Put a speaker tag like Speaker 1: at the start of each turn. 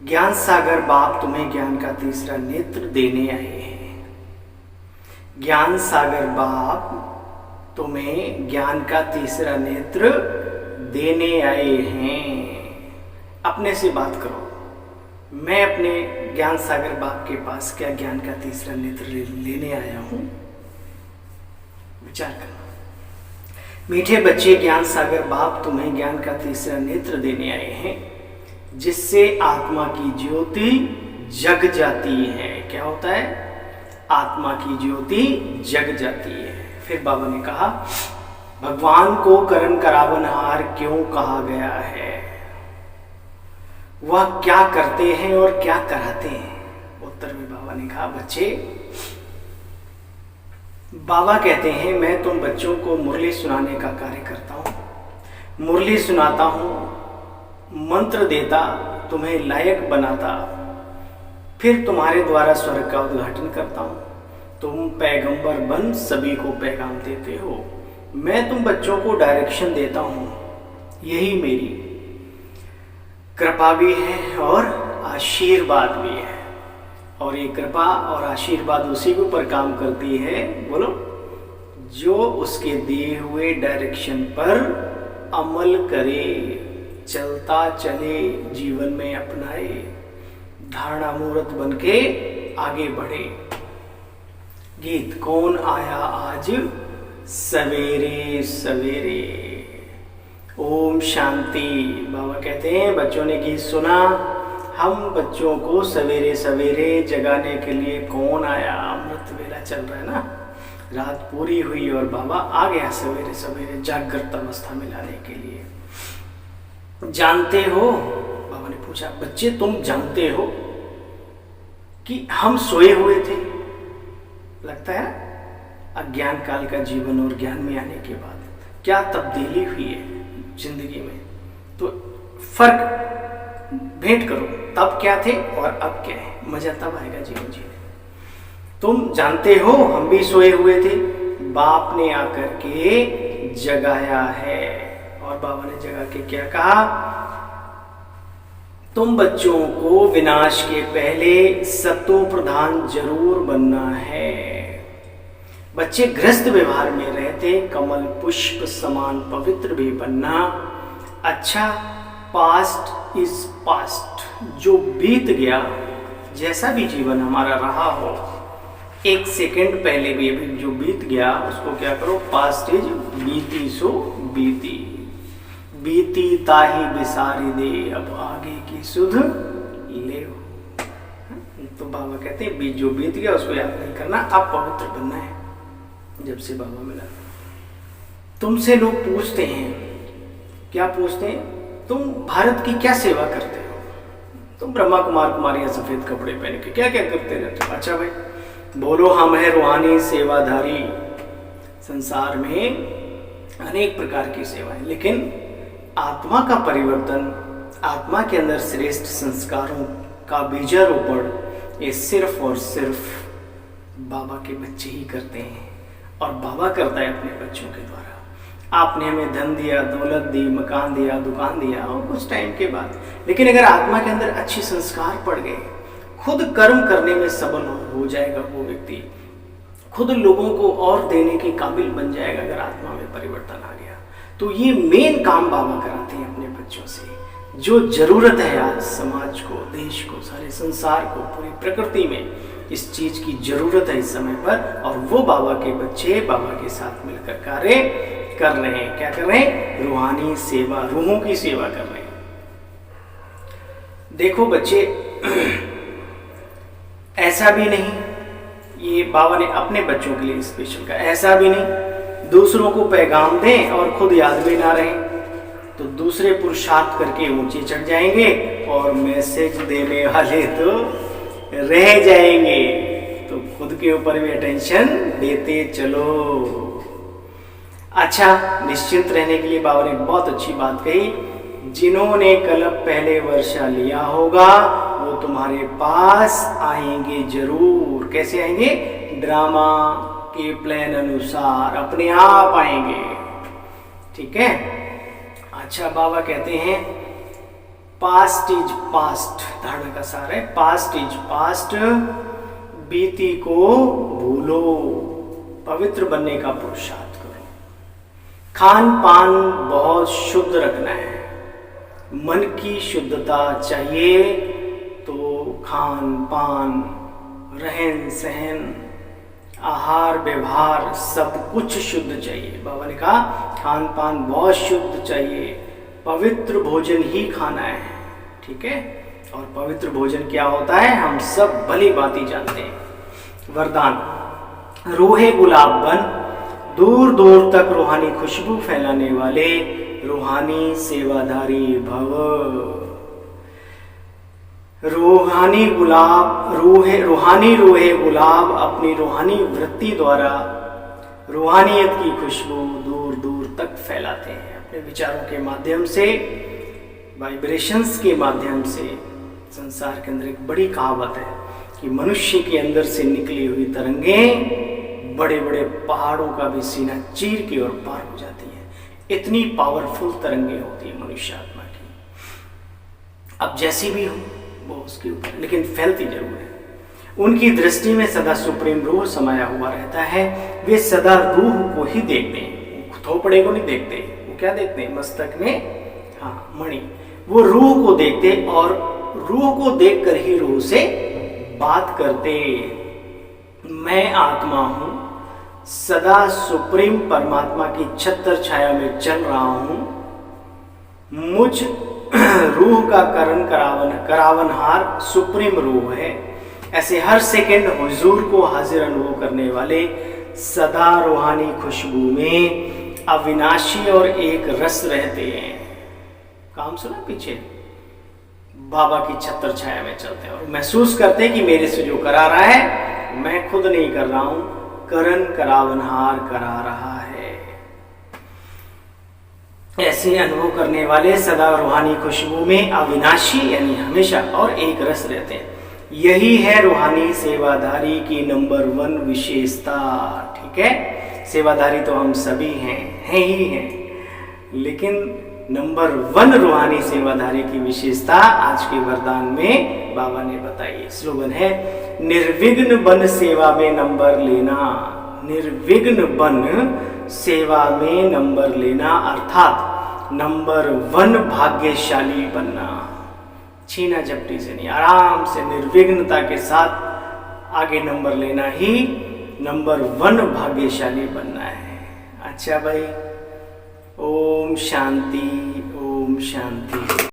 Speaker 1: ज्ञान सागर बाप तुम्हें ज्ञान का तीसरा नेत्र देने आए हैं। ज्ञान सागर बाप तुम्हें ज्ञान का तीसरा नेत्र देने आए हैं। अपने से बात करो, मैं अपने ज्ञान सागर बाप के पास क्या ज्ञान का तीसरा नेत्र लेने आया हूं? विचार करना। मीठे बच्चे, ज्ञान सागर बाप तुम्हें ज्ञान का तीसरा नेत्र देने आए हैं, जिससे आत्मा की ज्योति जग जाती है। क्या होता है? आत्मा की ज्योति जग जाती है। फिर बाबा ने कहा, भगवान को करण करावनहार क्यों कहा गया है? वह क्या करते हैं और क्या कराते हैं? उत्तर में बाबा ने कहा, बच्चे, बाबा कहते हैं मैं तुम बच्चों को मुरली सुनाने का कार्य करता हूं। मुरली सुनाता हूं, मंत्र देता, तुम्हें लायक बनाता, फिर तुम्हारे द्वारा स्वर्ग का उद्घाटन करता हूं। तुम पैगंबर बन सभी को पैगाम देते हो। मैं तुम बच्चों को डायरेक्शन देता हूं। यही मेरी कृपा भी है और आशीर्वाद भी है। और ये कृपा और आशीर्वाद उसी के ऊपर काम करती है, बोलो, जो उसके दिए हुए डायरेक्शन पर अमल करे, चलता चले, जीवन में अपनाए, धारणा मूर्त बन के आगे बढ़े। गीत, कौन आया आज सवेरे सवेरे। ओम शांति। बाबा कहते हैं बच्चों ने गीत सुना, हम बच्चों को सवेरे सवेरे जगाने के लिए कौन आया? अमृत वेला चल रहा है ना, रात पूरी हुई और बाबा आ गया सवेरे सवेरे जागृत अवस्था में लाने के लिए। जानते हो, बाबा ने पूछा, बच्चे तुम जानते हो कि हम सोए हुए थे? लगता है अज्ञान काल का जीवन और ज्ञान में आने के बाद क्या तब्दीली हुई है जिंदगी में। तो फर्क भेंट करो, तब क्या थे और अब क्या है। मजा तब आएगा जीवन जीने। तुम जानते हो हम भी सोए हुए थे, बाप ने आकर के जगाया है। और बाबा ने जगा के क्या कहा? तुम बच्चों को विनाश के पहले सत्व प्रधान जरूर बनना है। बच्चे गृहस्थ व्यवहार में रहते कमल पुष्प समान पवित्र भी बनना। अच्छा, पास्ट इज पास्ट, जो बीत गया, जैसा भी जीवन हमारा रहा हो, एक सेकंड पहले भी अभी जो बीत गया उसको क्या करो? पास्ट इज बीती सो बीती, बीती ताही बिसारी दे, अब आगे की सुध ले। तो बाबा कहते हैं जो बीत गया उसको याद नहीं करना, अब पवित्र बनना है। जब से बाबा मिला, तुमसे लोग पूछते हैं, क्या पूछते हैं? तुम भारत की क्या सेवा करते हो? तुम ब्रह्मा कुमार कुमारियां सफेद कपड़े पहन के क्या क्या करते रहते हो? अच्छा भाई, बोलो, हम है रूहानी सेवाधारी। संसार में अनेक प्रकार की सेवाएं, लेकिन आत्मा का परिवर्तन, आत्मा के अंदर श्रेष्ठ संस्कारों का बीजारोपण, ये सिर्फ और सिर्फ बाबा के बच्चे ही करते हैं। और बाबा करता है अपने बच्चों के द्वारा। आपने हमें धन दिया, दौलत दी, मकान दिया, दुकान दिया, और कुछ टाइम के बाद, लेकिन अगर आत्मा के अंदर अच्छे संस्कार पड़ गए, खुद कर्म करने में सबल हो जाएगा वो व्यक्ति, खुद लोगों को और देने के काबिल बन जाएगा अगर आत्मा में परिवर्तन आ गया। तो ये मेन काम बाबा कराते हैं अपने बच्चों से। जो जरूरत है आज समाज को, देश को, सारे संसार को, पूरी प्रकृति में इस चीज की जरूरत है इस समय पर, और वो बाबा के बच्चे बाबा के साथ मिलकर कार्य कर रहे हैं। क्या कर रहे हैं? रूहानी सेवा, रूहों की सेवा कर रहे हैं। देखो बच्चे, ऐसा भी नहीं, ये बाबा ने अपने बच्चों के लिए स्पेशल का, ऐसा भी नहीं दूसरों को पैगाम दें और खुद याद भी ना रहे, तो दूसरे पुरुषार्थ करके ऊंचे चढ़ जाएंगे और मैसेज देने वाले तो रह जाएंगे। तो खुद के ऊपर भी अटेंशन देते चलो। अच्छा, निश्चिंत रहने के लिए बाबा ने बहुत अच्छी बात कही, जिन्होंने कल पहले वर्षा लिया होगा वो तुम्हारे पास आएंगे जरूर। कैसे आएंगे? ड्रामा के प्लान अनुसार अपने आप आएंगे। ठीक है। अच्छा, बाबा कहते हैं पास्ट इज पास्ट, धारणा का सार है पास्ट इज पास्ट, बीती को भूलो, पवित्र बनने का पुरुषार्थ करो। खान पान बहुत शुद्ध रखना है, मन की शुद्धता चाहिए तो खान पान, रहन सहन, आहार व्यवहार सब कुछ शुद्ध चाहिए। बाबा ने कहा खान पान बहुत शुद्ध चाहिए, पवित्र भोजन ही खाना है, ठीक है। और पवित्र भोजन क्या होता है हम सब भली भांति जानते हैं। वरदान, रूहे गुलाब बन, दूर दूर तक रूहानी खुशबू फैलाने वाले रूहानी सेवाधारी भव। रूहानी रूहे गुलाब अपनी रूहानी वृत्ति द्वारा रूहानियत की खुशबू दूर दूर तक फैलाते हैं, अपने विचारों के माध्यम से, वाइब्रेशंस के माध्यम से। संसार के अंदर एक बड़ी कहावत है कि मनुष्य के अंदर से निकली हुई तरंगें बड़े बड़े पहाड़ों का भी सीना चीर के और पार हो जाती है। इतनी पावरफुल तरंगें होती है मनुष्य आत्मा की। अब जैसी भी हो वो उसके ऊपर, लेकिन फैलती जरूर है। उनकी दृष्टि में सदा सुप्रीम रूह समाया हुआ रहता है। वे सदा रूह को ही देखते हैं, थोपड़े को नहीं देखते। वो क्या देखते हैं? मस्तक में मणि। वो रूह को देखते और रूह को देखकर ही रूह से बात करते। मैं आत्मा हूं, सदा सुप्रीम परमात्मा की छत्र छाया में चल रहा हूं। मुझ रूह का करावनहार सुप्रीम रूह है। ऐसे हर सेकंड हुजूर को हाजिर अनुभव करने वाले सदा रूहानी खुशबू में अविनाशी और एक रस रहते हैं। काम सुना पीछे? बाबा की छत्र छाया में चलते हैं और महसूस करते हैं कि मेरे से जो करा रहा है मैं खुद नहीं कर रहा हूं, करण करावनहार करा रहा है। ऐसे अनुभव करने वाले सदा रूहानी खुशबू में अविनाशी यानी हमेशा और एक रस रहते हैं। यही है रूहानी सेवाधारी की नंबर 1 विशेषता, ठीक है। सेवाधारी तो हम सभी हैं ही हैं, लेकिन नंबर 1 रूहानी सेवाधारी की विशेषता आज के वरदान में बाबा ने बताई। स्लोगन है निर्विघ्न बन सेवा में नंबर लेना। निर्विघ्न बन सेवा में नंबर लेना अर्थात नंबर 1 भाग्यशाली बनना। छीना झपटी से नहीं, आराम से निर्विघ्नता के साथ आगे नंबर लेना ही नंबर 1 भाग्यशाली बनना है। अच्छा भाई, ओम शांति, ओम शांति।